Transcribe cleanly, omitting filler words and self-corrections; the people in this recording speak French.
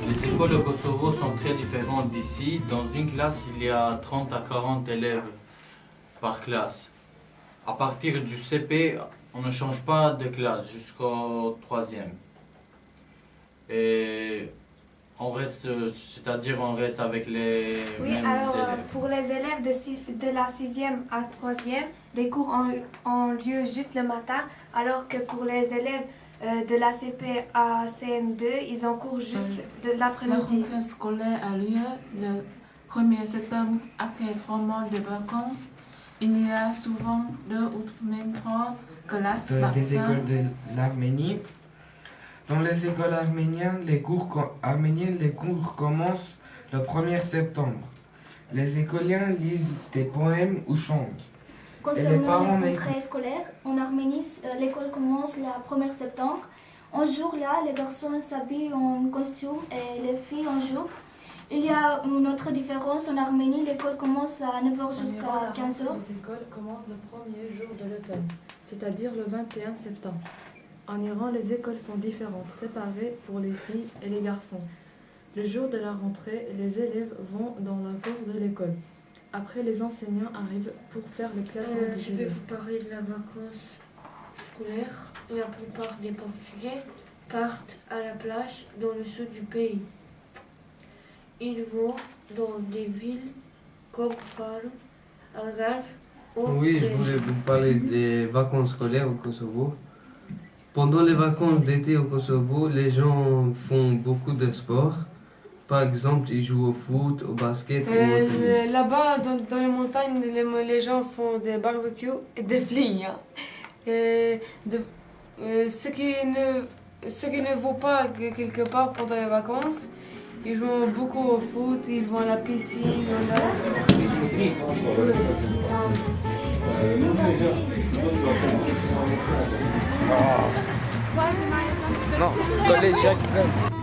Les écoles au Kosovo sont très différentes d'ici. Dans une classe, il y a 30 à 40 élèves par classe. À partir du CP, on ne change pas de classe jusqu'au 3e. Et on reste, c'est-à-dire on reste avec les mêmes élèves. Pour les élèves de la 6e à 3e, les cours ont lieu juste le matin, alors que pour les élèves de la CP à CM2, ils ont cours juste de La l'après-midi. rentrée scolaire a lieu le 1er septembre après 3 mois de vacances. Il y a souvent 2 ou même 3 classes Des écoles de l'Arménie. Dans les écoles arméniennes, les cours commencent le 1er septembre. Les écoliens lisent des poèmes ou chantent. Concernant la rentrée scolaire, en Arménie, l'école commence le 1er septembre. Un jour-là, les garçons s'habillent en costume et les filles en jupe. Il y a une autre différence. En Arménie, l'école commence à 9h jusqu'à 15h. Les écoles commencent le premier jour de l'automne, c'est-à-dire le 21 septembre. En Iran, les écoles sont différentes, séparées pour les filles et les garçons. Le jour de la rentrée, les élèves vont dans la cour de l'école. Après, les enseignants arrivent pour faire les classes Je vais vous parler de la vacance scolaire. La plupart des Portugais partent à la plage dans le sud du pays. Ils vont dans des villes comme Faro, Algarve ou Oui, je voulais vous parler des vacances scolaires au Kosovo. Pendant les vacances d'été au Kosovo, les gens font beaucoup de sport. Par exemple, ils jouent au foot, au basket ou au tennis. Là-bas, dans les montagnes, les gens font des barbecues et des fling. Ceux qui ne vont pas quelque part pendant les vacances, ils jouent beaucoup au foot, ils vont à la piscine. Non, collège Jacques Brel.